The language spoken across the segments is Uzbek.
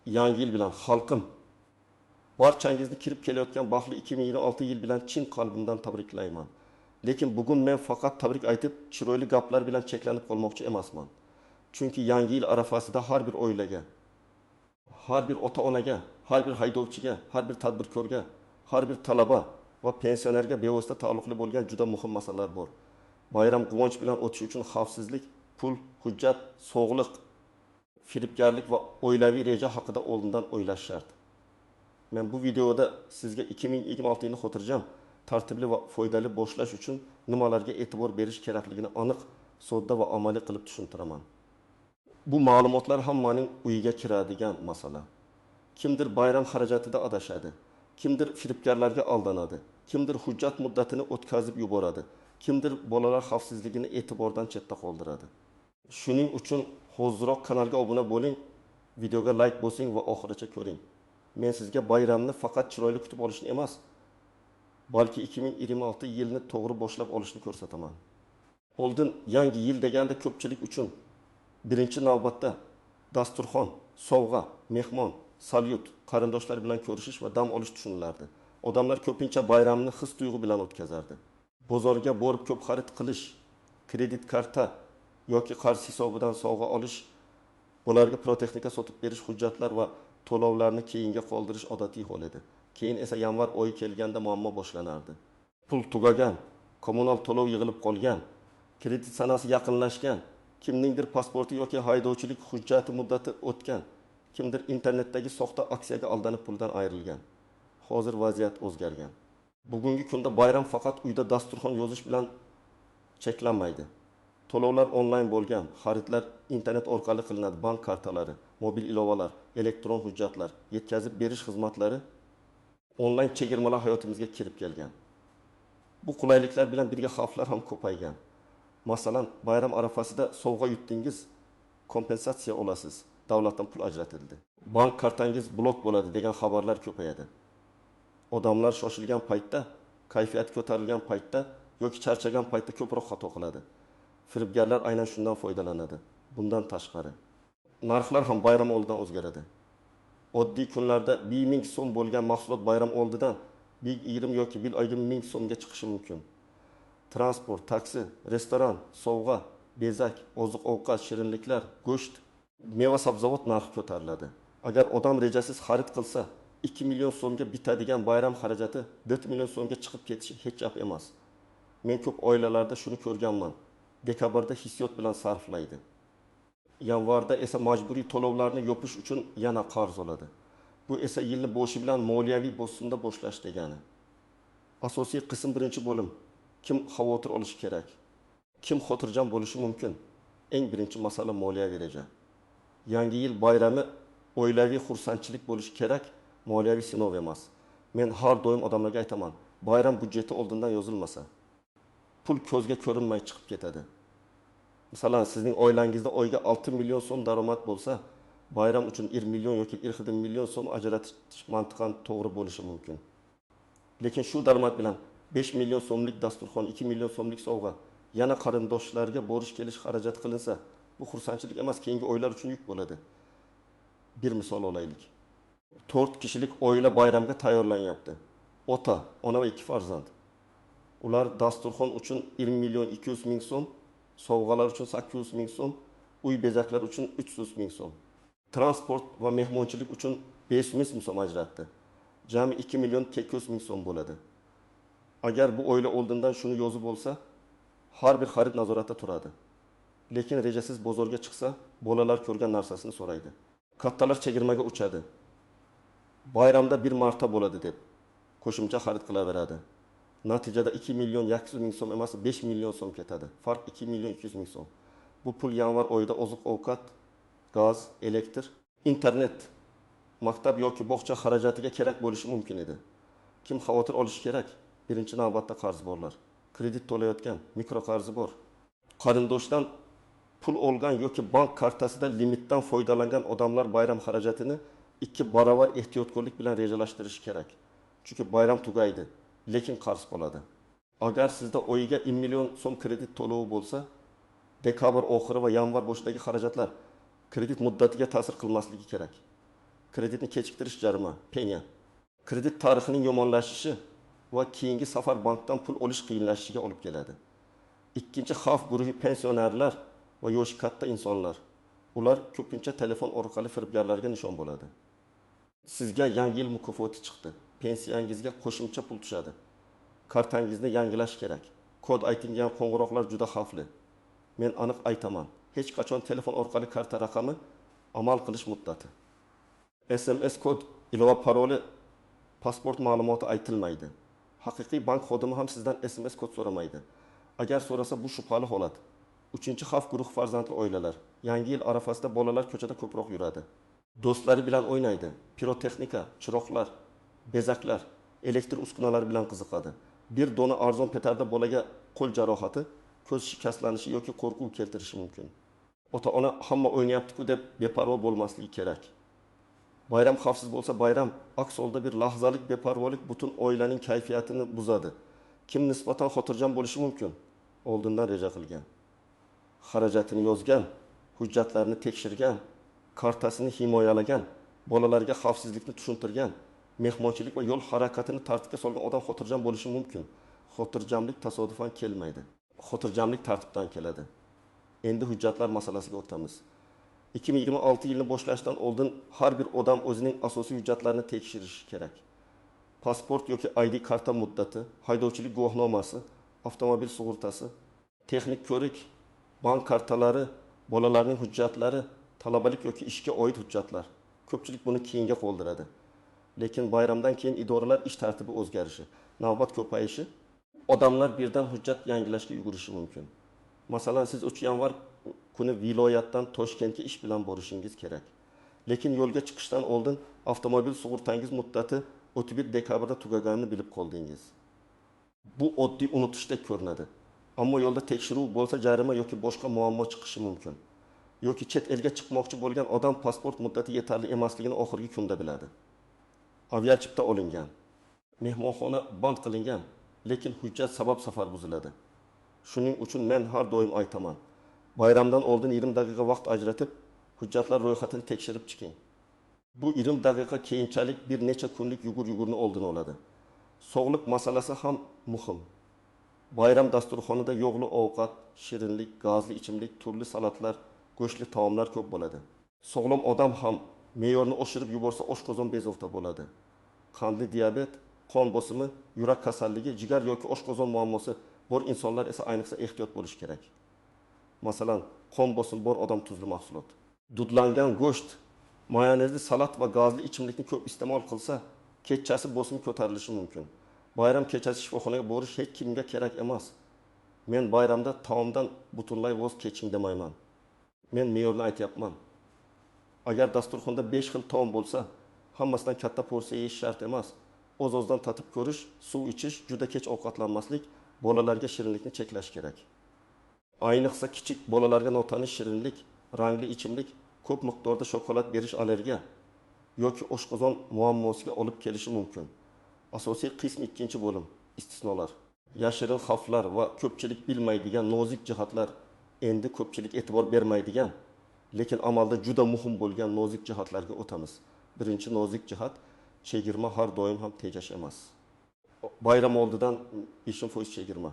yangi yil bilan xalqim, barchangizni kirib kelayotgan baxtli 2026 yil bilan chin qalbimdan tabriklayman. Lekin bugun men faqat tabrik aytib, chiroyli gaplar bilan cheklanib qolmoqchi emasman. Chunki yangi yil arafasida har bir oilaga, har bir ota-onaga, har bir haydovchiga, har bir tadbirkorga, har bir talaba va pensionerga bevosita taalluqli bo'lgan juda muhim masalalar bor. Bayram quvonch bilan o'tishi uchun xavfsizlik, pul, hujjat, sog'liq, firibgarlik va oilaviy reja haqida oldindan o'ylash shart. Men bu videoda sizga 2026 yilni xotirjam, tartibli va foydali boshlash uchun nimalarga e'tibor berish kerakligini aniq, sodda va amaliy qilib tushuntiraman. Bu ma'lumotlar hammaning uyiga kiradigan masala. Kimdir bayram xarajatida adashadi, kimdir firibgarlarga aldanadi, kimdir hujjat muddatini o'tkazib yuboradi, kimdir bolalar xavfsizligini e'tibordan chetda qoldiradi. Shuning uchun hoziroq kanalga obuna bo'ling, videoga like bosing va oxirigacha ko'ring. Men sizga bayramni faqat chiroyli kutib olishni emas, balki 2026 yilni to'g'ri boshlab olishni ko'rsataman. Oldin yangi yil deganda ko'pchilik uchun birinchi navbatda dasturxon, sovg'a, mehmon, salyut, qarindoshlar bilan ko'rishish va dam olish tushunilardi. Odamlar ko'pincha bayramni his tuyg'u bilan o'tkazardi. Bozorga borib ko'p xarid qilish, kredit karta yoki qarz hisobidan sovg'a olish, bularga pirotexnika sotib berish, hujjatlar va to'lovlarni keyinga qoldirish odatiy hol edi. Keyin esa yanvar oyi kelganda muammo boshlanardi. Pul tugagan, kommunal to'lov yig'ilib qolgan, kredit sanasi yaqinlashgan, kimningdir pasporti yoki haydovchilik hujjati muddati o'tgan, kimdir internetdagi soxta aksiyaga aldanib puldan ayrilgan. Hozir vaziyat o'zgargan. Bugungi kunda bayram faqat uyda dasturxon yozish bilan cheklanmaydi. To'lovlar onlayn bo'lgan, xaridlar internet orqali qilinadi, bank kartalari, mobil ilovalar, elektron hujjatlar, yetkazib berish xizmatlari onlayn chegirmalar hayotimizga kirib kelgan. Bu qulayliklar bilan birga xavflar ham ko'paygan. Masalan, bayram arafasida sovg'a yutdingiz, kompensatsiya olasiz, davlatdan pul ajratildi. Bank kartangiz blok bo'ladi degan xabarlar ko'payadi. Odamlar shoshilgan paytda, kayfiyat ko'tarilgan paytda yoki charchagan paytda ko'proq xato qiladi. Firibgarlar aynan shundan foydalanadi. Bundan tashqari, narxlar ham bayram oldidan o'zgaradi. Oddiy kunlarda 1000 so'm bo'lgan mahsulot bayram oldidan 20 yoki 1000 so'mga chiqishi mumkin. Transport, taksi, restoran, sovg'a, bezak, oziq-ovqat, shirinliklar, go'sht, meva-sabzavot narxi ko'tariladi. Agar odam rejasiz xarid qilsa, 2 million so'mga bitadigan bayram xarajati 4 million so'mga chiqib ketishi hech gap emas. Men ko'p oilalarda shuni ko'rganman. Dekabrda hissiyot bilan sarflaydi. Yanvarda esa majburiy to'lovlarni yopish uchun yana qarz oladi. Bu esa yilni boshi bilan moliyaviy bosimda boshlash degani. Asosiy qism birinchi bo'lim. Kim xavotir olishi kerak? Kim xotirjam bo'lishi mumkin? Eng birinchi masala moliyaviy reja. Yangi yil bayrami oilaviy xursandchilik bo'lishi kerak, moliyaviy sinov emas. Men har doim odamlarga aytaman, bayram budjeti oldindan yozilmasa, pul ko'zga ko'rinmay chiqib ketadi. Masalan, sizning oilangizda oyga 6 million so'm daromad bo'lsa, bayram uchun 20 million yoki 20 million so'm ajratish mantiqan to'g'ri bo'lishi mumkin. Lekin shu daromad bilan 5 million so'mlik dasturxon, 2 million so'mlik sovg'a, yana qarindoshlarga borish kelish xarajat qilinsa, bu xursandchilik emas, keyingi oylar uchun yuk bo'ladi. Bir misol olaylik. 4 kishilik oila bayramga tayyorlanyapti. Ota, ona va 2 farzand. Ular dasturxon uchun 20 million 200 ming so'm, sovg'alar uchun 800 ming so'm, uy bezaklar uchun 300 ming so'm. Transport va mehmonchilik uchun 500 ming so'm ajratdi. Jami 2 million 200 ming so'm bo'ladi. Agar bu oila oldindan shuni yozib olsa, har bir xarid nazoratda turadi. Lekin rejasiz bozorga chiqsa, bolalar ko'rgan narsasini so'raydi. Kattalar chegirmaga uchadi. Bayramda bir marta bo'ladi deb qo'shimcha xarid qilaveradi. Natijada 2 million 200 ming so'm emas, 5 million so'm ketadi. Farq 2 million 200 ming so'm. Bu pul yanvar oyida oziq-ovqat, gaz, elektr, internet, maktab yoki bog'cha xarajatiga kerak bo'lishi mumkin edi. Kim xavotir olishi kerak? Birinchi navbatda qarzborlar. Kredit to'layotgan, mikro qarzi bor. Qarindoshdan pul olgan yoki bank kartasida limitdan foydalangan odamlar bayram xarajatini 2 barobar ehtiyotkorlik bilan rejalashtirish kerak. Chunki bayram tugaydi, lekin qarz qoladi. Agar sizda oyiga 1 million so'm kredit to'lovi bo'lsa, dekabr oxiri va yanvar boshidagi xarajatlar kredit muddatiga ta'sir qilmasligi kerak. Kreditni kechiktirish jarima, penya. Kredit tarixining yomonlashishi va keyingi safar bankdan pul olish qiyinlashishiga olib keladi. Ikkinchi xavf guruhi pensionerlar va yoshi katta insonlar. Ular ko'pincha telefon orqali firibgarlarga nishon bo'ladi. Sizga yangi yil mukofoti chiqdi. Pensiyangizga qo'shimcha pul tushadi. Kartangizni yangilash kerak. Kod aytilgan qo'ng'iroqlar juda xavfli. Men aniq aytaman, hech qachon telefon orqali karta raqami amal qilish muddati. SMS kod, ilova paroli, pasport ma'lumoti aytilmaydi. Haqiqiy bank xodimi ham sizdan SMS kod so'ramaydi. Agar so'rasa, bu shubhali holat. Uchinchi xavf guruhi farzandli oilalar. Yangi yil arafasida bolalar ko'chada ko'proq yuradi. Do'stlari bilan o'ynaydi. Pirotexnika, chiroqlar, bezaklar, elektr uskunalari bilan qiziqadi. Bir dona arzon petarda bolaga qo'l jarohati, ko'z shikastlanishi yoki qo'rquv keltirishi mumkin. Ota-ona hamma o'ynayapti-ku deb beparvo bo'lmasligi kerak. Bayram xavfsiz bo'lsa bayram, aks holda bir lahzalik beparvolik butun oilaning kayfiyatini buzadi. Kim nisbatan xotirjam bo'lishi mumkin? Oldindan reja qilgan. Xarajatini yozgan, hujjatlarini tekshirgan, kartasini himoyalagan, bolalarga xavfsizlikni tushuntirgan, mehmonchilik va yo'l harakatini tartibga solgan odam xotirjam bo'lishi mumkin. Xotirjamlik tasodifan kelmaydi. Xotirjamlik tartibdan keladi. Endi hujjatlar masalasiga o'tamiz. 2026 yilni boshlashdan oldin har bir odam o'zining asosiy hujjatlarini tekshirishi kerak. Pasport yoki ID karta muddati, haydovchilik guvohnomasi, avtomobil sug'urtasi, texnik ko'rik, bank kartalari, bolalarning hujjatlari, talabalik yoki ishga oid hujjatlar. Ko'pchilik buni keyinga qoldiradi. Lekin bayramdan keyin idoralar ish tartibi o'zgarishi, navbat ko'payishi, odamlar birdan hujjat yangilashga yugurishi mumkin. Masalan, siz 3 yanvar kuni viloyatdan Toshkentga ish bilan borishingiz kerak. Lekin yo'lga chiqishdan oldin avtomobil sug'urtangiz muddati 31 dekabrda tugaganini bilib qoldingiz. Bu oddiy unutishdek ko'rinadi. Ammo yo'lda tekshiruv bo'lsa jarima yoki boshqa muammo chiqishi mumkin. Yoki chet elga chiqmoqchi bo'lgan odam pasport muddati yetarli emasligini oxirgi kunda biladi. Aviachipta olingan, mehmonxona band qilingan, lekin hujjat sabab safar buziladi. Shuning uchun men har doim aytaman, bayramdan oldin 20 daqiqa vaqt ajratib, hujjatlar ro'yxatini tekshirib chiqing. Bu 20 daqiqa keyinchalik bir necha kunlik yugur-yugurni oldini oladi. Sog'liq masalasi ham muhim. Bayram dasturxonida yog'li ovqat, shirinlik, gazli ichimlik, turli salatlar, go'shtli taomlar ko'p bo'ladi. Sog'lom odam ham me'yorni oshirib yuborsa oshqozon bezovta bo'ladi. Qandli diabet, qon bosimi, yurak kasalligi, jigar yoki oshqozon muammosi bor insonlar esa ayniqsa ehtiyot bo'lish kerak. Masalan, qon bosimi bor odam tuzli mahsulot, dudlangan go'sht, mayonezli salat va gazli ichimlikni ko'p iste'mol qilsa, kechasi bosim ko'tarilishi mumkin. Bayram kechasi shifoxonaga borish hech kimga kerak emas. Men bayramda taomdan butunlay voz keching demayman. Men me'yorni aytyapman. Agar dasturxonda 5 xil taom bo'lsa, hammasidan katta porsiya yeyish shart emas. Oz-ozdan tatib ko'rish, suv ichish, juda kech ovqatlanmaslik, bolalarga shirinlikni cheklash kerak. Ayniqsa kichik bolalarga notanish shirinlik, rangli ichimlik, ko'p miqdorda shokolad berish allergiya yoki oshqozon muammosiga olib kelishi mumkin. Asosiy qism 2-bo'lim, istisnolar. Yashirin xavflar va ko'pchilik bilmaydigan nozik jihatlar, endi ko'pchilik e'tibor bermaydigan, lekin amalda juda muhim bo'lgan nozik jihatlarga o'tamiz. Birinchi nozik jihat, chegirma har doim ham tejash emas. Bayram oldidan 5% chegirma.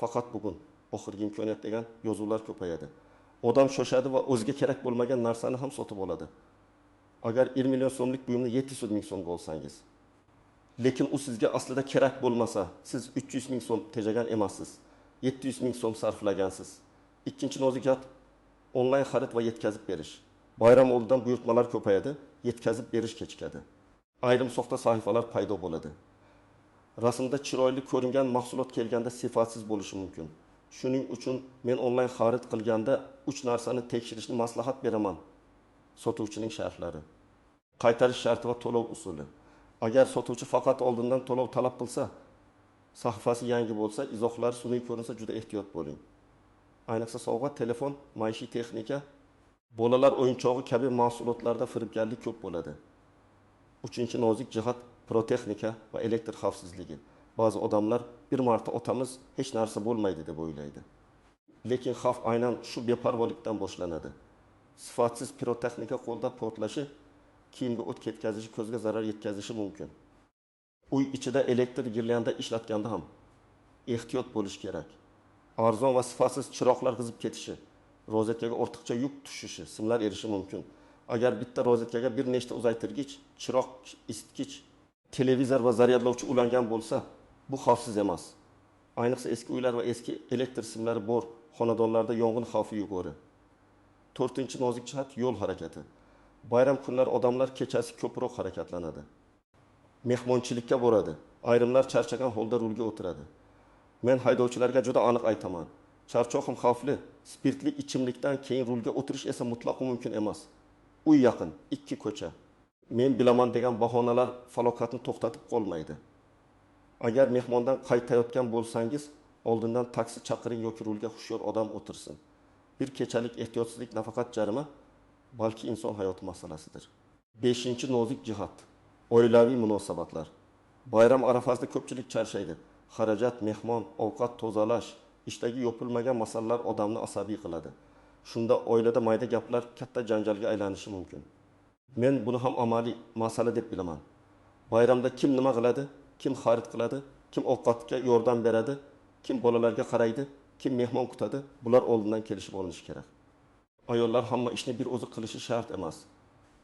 Faqat bugun oxirgi imkoniyat degan yozuvlar ko'payadi. Odam shoshadi va o'ziga kerak bo'lmagan narsani ham sotib oladi. Agar 1 million so'mlik buyumni 700 ming so'mga olsangiz, lekin u sizga aslida kerak bo'lmasa, siz 300 ming so'm tejagan emassiz. 700 ming so'm sarflagansiz. Ikkinchi nozik jihat, onlayn xarid va yetkazib berish. Bayram oldidan buyurtmalar ko'payadi, yetkazib berish kechikadi. Ayrim soxta sahifalar paydo bo'ladi. Rasmda chiroyli ko'ringan mahsulot kelganda sifatsiz bo'lishi mumkin. Shuning uchun men onlayn xarid qilganda 3 narsani tekshirishni maslahat beraman. Sotuvchining shartlari, qaytarish sharti va to'lov usuli. Agar sotuvchi faqat oldindan to'lov talab qilsa, sahifasi yangi bo'lsa, izohlari sun'iy ko'rinsa juda ehtiyot bo'ling. Ayniqsa sovg'a, telefon, maishiy texnika, bolalar o'yinchog'i kabi mahsulotlarda firibgarlik ko'p bo'ladi. 3-nozik jihat pirotexnika va elektr xavfsizligi. Ba'zi odamlar bir marta otamiz, hech narsa bo'lmaydi deb o'ylaydi. Lekin xavf aynan shu beparvolikdan boshlanadi. Sifatsiz pirotexnika qo'lda portlashi kiyimga o't ketkazishi, ko'zga zarar yetkazishi mumkin. Uy ichida elektr girlyanda ishlatganda ham ehtiyot bo'lish kerak. Arzon va sifatsiz chiroqlar qizib ketishi, rozetkaga ortiqcha yuk tushishi, simlar erishi mumkin. Agar bitta rozetkaga bir nechta uzaytirgich, chiroq, isitgich, televizor va zaryadlovchi ulangan bo'lsa, bu xavfsiz emas. Ayniqsa eski uylar va eski elektr simlari bor xonadonlarda yong'in xavfi yuqori. 4-nozik jihat yo'l harakati. Bayram kunlari odamlar kechasi ko'proq harakatlanadi. Mehmonchilikka boradi. Ayrimlar charchagan holda rulga o'tiradi. Men haydovchilarga juda aniq aytaman. Charchoq ham xavfli. Spirtli ichimlikdan keyin rulga o'tirish esa mutlaqo mumkin emas. Uy yaqin, 2 ko'cha. Men bilaman degan bahonalar falokatni to'xtatib qolmaydi. Agar mehmondan qaytayotgan bo'lsangiz, oldindan taksi chaqiring yoki rulga xushyor odam o'tirsin. Bir kechalik ehtiyotsizlik nafaqat jarima, balki inson hayoti masalasidir. 5-nozik jihat. Oilaviy munosabatlar. Bayram arafasida ko'pchilik charchaydi. Xarajat, mehmon, ovqat tozalash, ishdagi yopilmagan masalalar odamni asabiy qiladi. Shunda oilada mayda gaplar katta janjalga aylanishi mumkin. Men buni ham amaliy masala deb bilaman. Bayramda kim nima qiladi, kim xarid qiladi, kim ovqatga yordam beradi, kim bolalarga qaraydi, kim mehmon kutadi, bular oldindan kelishib olinishi kerak. Ayollar hamma ishni bir o'zi qilishi shart emas.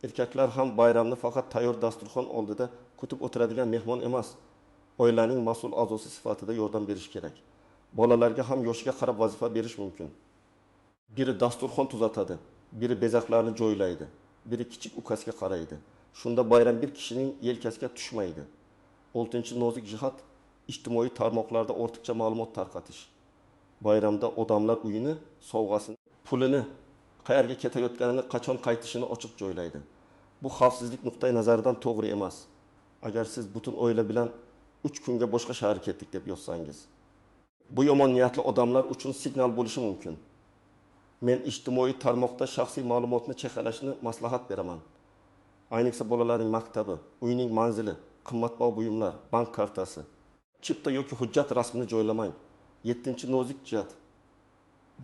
Erkaklar ham bayramni faqat tayyor dasturxon oldida kutib o'tiradigan mehmon emas, oilaning mas'ul a'zosi sifatida yordam berish kerak. Bolalarga ham yoshiga qarab vazifa berish mumkin. Biri dasturxon tuzatadi, biri bezaklarni joylaydi, biri kichik ukasiga qaraydi. Shunda bayram bir kishining yelkasiga tushmaydi. 6-nozik jihat ijtimoiy tarmoqlarda ortiqcha ma'lumot tarqatish. Bayramda odamlar uyini, sovg'asini, pulini, qayerga ketayotganini, qachon qaytishini ochib joylaydi. Bu xavfsizlik nuqtai nazaridan to'g'ri emas. Agar siz butun oila bilan 3 kunga boshqa shahar ketdik deb yozsangiz, bu yomon niyatli odamlar uchun signal bo'lishi mumkin. Men ijtimoiy tarmoqda shaxsiy ma'lumotni chexalashni maslahat beraman. Ayniqsa bolalarning maktabi, uyning manzili, qimmatbaho buyumlar, bank kartasi, chipta yoki hujjat rasmini joylamang. 7-nozik jihat.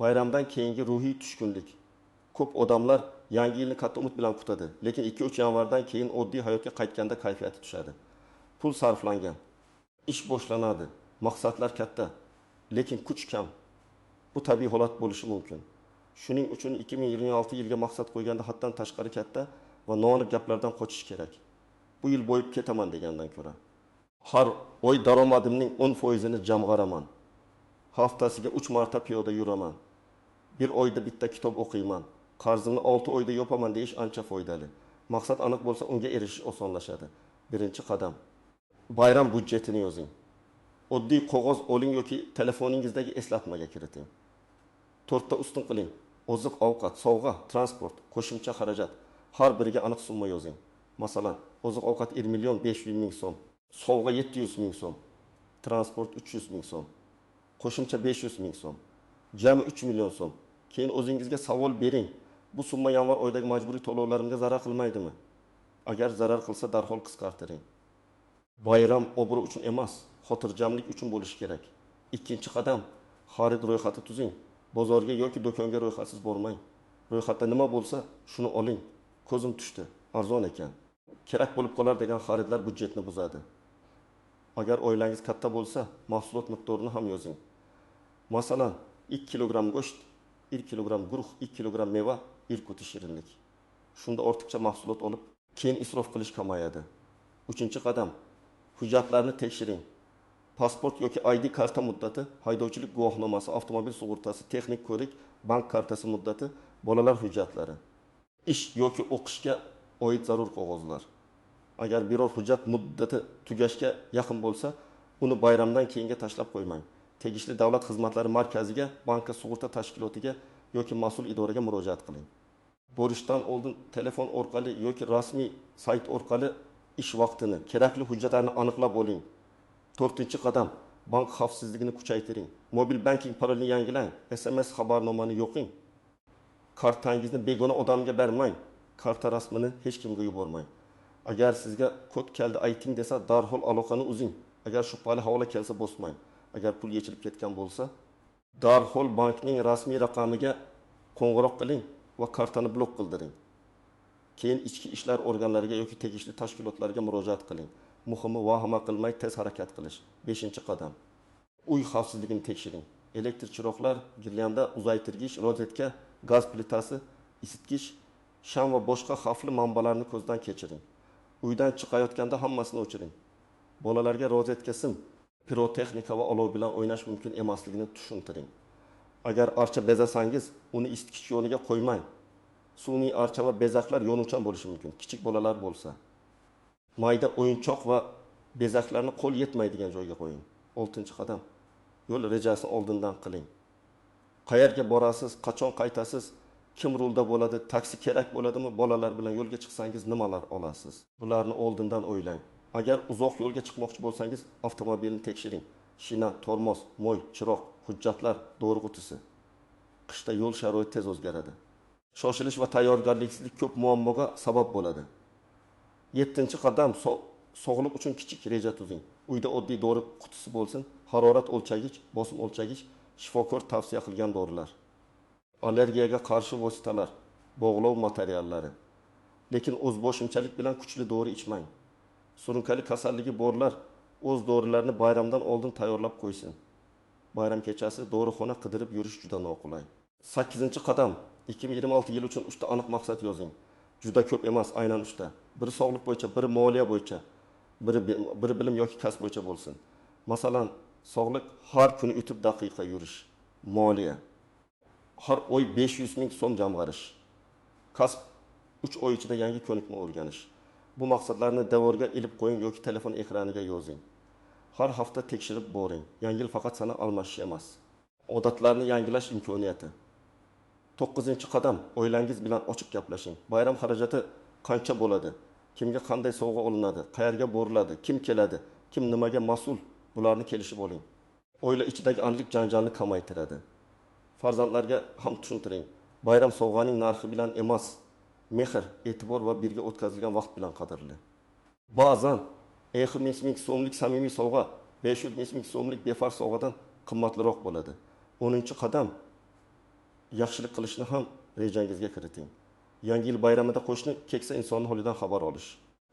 Bayramdan keyingi ruhiy tushkunlik. Ko'p odamlar yangi yilni katta umid bilan kutadi, lekin 2-3 yanvardan keyin oddiy hayotga qaytganda kayfiyati tushadi. Pul sarflangan, ish boshlanadi, maqsadlar katta, lekin kuch kam. Bu tabiiy holat bo'lishi mumkin. Shuning uchun 2026 yilga maqsad qo'yganda haddan tashqari katta va noaniq gaplardan qochish kerak. Bu yil bo'yib ketaman degandan ko'ra. Har oy daromadimning 10%ni jamg'araman. Haftasiga 3 marta piyoda yuraman. Bir oyda bitta kitob o'qiyman. Qarzimni 6 oyda yopaman deyish ancha foydali. Maqsad aniq bo'lsa, unga erishish osonlashadi. Birinchi qadam. Bayram budjetini yozing. Oddiy qog'oz oling yoki telefoningizdagi eslatmaga kiriting. 4 ta ustun qiling. Oziq ovqat, sovg'a, transport, qo'shimcha xarajat. Har biriga aniq summa yozing. Masalan, oziq ovqat 1.500.000 so'm, sovg'a 700.000 so'm, transport 300.000 so'm, qo'shimcha 500.000 so'm, jami 3 million so'm. Keyin o'zingizga savol bering. Bu summa yanvar oyidagi majburiy to'lovlarimga zarar qilmaydimi? Agar zarar qilsa, darhol qisqartiring. Bayram obro' uchun emas, xotirjamlik uchun bo'lishi kerak. Ikkinchi qadam, xarid ro'yxati tuzing. Bozorga yoki do'konga ro'yxatsiz bormang. Ro'yxatda nima bo'lsa, shuni oling. Ko'zim tushdi, arzon ekan. Kerak bo'lib qolar degan xaridlar budjetni buzadi. Agar oilangiz katta bo'lsa, mahsulot miqdorini ham yozing. Masalan, 2 kilogramm go'sht, 1 kilogramm guruch, 2 kilogramm meva, 1 quti shirinlik. Shunda ortiqcha mahsulot olib, keyin isrof qilish kamayadi. 3-qadam, hujjatlarni tekshiring. Pasport yoki ID karta muddati, haydovchilik guvohnomasi, avtomobil sug'urtasi, texnik ko'rik, bank kartasi muddati, bolalar hujjatlari. Ish yoki o'qishga oid zarur qog'ozlar. Agar biror hujjat muddati tugashga yaqin bo'lsa, uni bayramdan keyinga tashlab qo'ymang. Tegishli davlat xizmatlari markaziga, bankka, sug'urta tashkilotiga yoki mas'ul idoraga murojaat qiling. Borishdan oldin telefon orqali yoki rasmiy sayt orqali ish vaqtini, kerakli hujjatlarni aniqlab oling. 4-qadam, bank xavfsizligini kuchaytiring. Mobil banking parolini yangilang, SMS xabarnomani yo'qing. Kartangizni begona odamga bermang. Karta rasmini hech kimga yubormang. Agar sizga kod keldi ayting desa, darhol aloqani uzing. Agar shubhali havola kelsa, bosmang. Agar pul yechilib ketgan bo'lsa, darhol bankning rasmiy raqamiga qo'ng'iroq qiling va kartani blok qildiring. keyin ichki ishlar organlariga yoki tegishli tashkilotlarga murojaat qiling. Muhimi vahima qilmay tez harakat qilish. 5-qadam. Uy xavfsizligini tekshiring. Elektr chiroqlar, girlyanda, uzaytirgich, rozetka, gaz plitasi, isitgich, sham va boshqa xavfli manbalarni ko'zdan kechiring. Uydan chiqayotganda hammasini o'chiring. Bolalarga rozetka sim, pirotexnika va olov bilan o'ynash mumkin emasligini tushuntiring. Agar archa bezasangiz, uni isitgich yoniga qo'ymang. Sun'iy archa va bezaklar yonuvchan bo'lishi mumkin, kichik bolalar bo'lsa. Mayda o'yinchoq va bezaklarni qo'l yetmaydigan joyga qo'ying. 6-qadam. Yo'l rejasini oldindan qiling. Qayerga borasiz, qachon qaytasiz, kim rulda bo'ladi, taksi kerak bo'ladimi, bolalar bilan yo'lga chiqsangiz nimalar olasiz? Bularni oldindan o'ylang. Agar uzoq yo'lga chiqmoqchi bo'lsangiz, avtomobilni tekshiring. Shina, tormoz, mo'l, chiroq, hujjatlar, dori qutisi. Qishda yo'l sharoiti tez o'zgaradi. Shoshilish va tayyorgarliksizlik ko'p muammoga sabab bo'ladi. 7-qadam sog'liq uchun kichik reja tuzing. Uyda oddiy dori qutisi bo'lsin, harorat o'lchagich, bosim o'lchagich, shifokor tavsiya qilgan dorilar. Allergiyaga qarshi vositalar, bog'lov materiallari. Lekin o'zboshimchalik bilan kuchli dori ichmang. Surunkali kasalligi borlar o'z dorilarini bayramdan oldin tayyorlab qo'ysin. Bayram kechasi dorixona qidirib yurish juda noqulay. 8-qadam. 2026 yil uchun 3 ta aniq maqsad yozing. Juda ko'p emas, aynan 3 ta. Biri sog'liq bo'yicha, biri moliya bo'yicha, biri bilim yoki kasb bo'yicha bo'lsin. Masalan, sog'liq har kuni o'tib daqiqa yurish, moliya har oy 500 ming so'm jamg'arish, kasb 3 oy ichida yangi ko'nikma o'rganish. Bu maqsadlarni devorga ilib qo'ying yoki telefon ekraniga yozing. Har hafta tekshirib boring. Yangi yil faqat sana almashish emas. Odatlarni yangilash imkoniyati. 9-qadam. Oilangiz bilan ochiq gaplashing. Bayram xarajati qancha bo'ladi? Kimga qanday sovg'a olinadi? Qayerga boriladi? Kim keladi? Kim nimaga mas'ul? Bularni kelishib oling. Oila ichidagi anlik janjalni kamaytiradi. Farzandlarga ham tushuntiring. Bayram sovg'aning narxi bilan emas, mehr, e'tibor va birga o'tkazilgan vaqt bilan qadrli. Ba'zan 500 ming so'mlik samimiy sovg'a 500 ming so'mlik befarq sovg'adan qimmatliroq bo'ladi. 10-qadam. Yaxshilik qilishni ham rejangizga kiriting. Yangi yil bayramida qo'shni keksa insonning holidan xabar olish.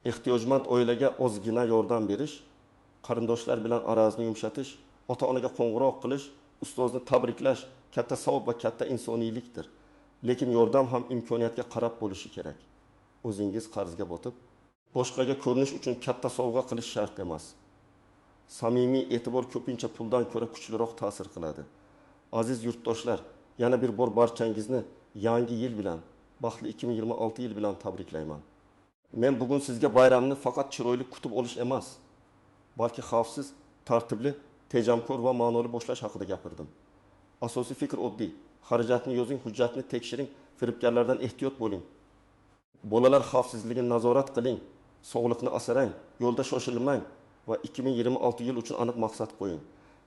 Ehtiyojmand oilaga ozgina yordam berish, qarindoshlar bilan arazini yumshatish, ota-onaga qo'ng'iroq qilish, ustozni tabriklash katta savob va katta insoniylikdir. Lekin yordam ham imkoniyatga qarab bo'lishi kerak. O'zingiz qarzga botib, boshqaga ko'rinish uchun katta sovg'a qilish shart emas. Samimiy e'tibor ko'pincha puldan ko'ra kuchliroq ta'sir qiladi. Aziz yurtdoshlar, yana bir bor barchangizni yangi yil bilan, baxtli 2026 yil bilan tabriklayman. Men bugun sizga bayramni faqat chiroyli kutib olish emas, balki xavfsiz, tartibli, tejamkor va ma'noli boshlash haqida gapirdim. Asosiy fikr oddiy. Xarajatni yozing, hujjatni tekshiring, firibgarlardan ehtiyot bo'ling. Bolalar xavfsizligini nazorat qiling, sog'liqni asrang, yo'lda shoshilmang va 2026 yil uchun aniq maqsad qo'ying.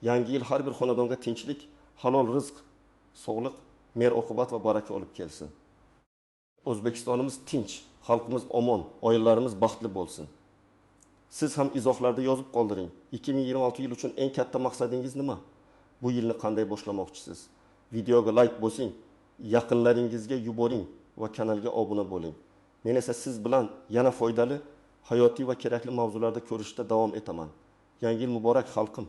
Yangi yil har bir xonadonga tinchlik, halol rizq, sog'liq, mehr-oqibat va baraka olib kelsin. O'zbekistonimiz tinch, xalqimiz omon, oilalarimiz baxtli bo'lsin. Siz ham izohlarda yozib qoldiring. 2026 yil uchun eng katta maqsadingiz nima? Bu yilni qanday boshlamoqchisiz? Videoga like bosing, yaqinlaringizga yuboring va kanalga obuna bo'ling. Men esa siz bilan yana foydali, hayotiy va kerakli mavzularda ko'rishda davom etaman. Yangi yil muborak xalqim.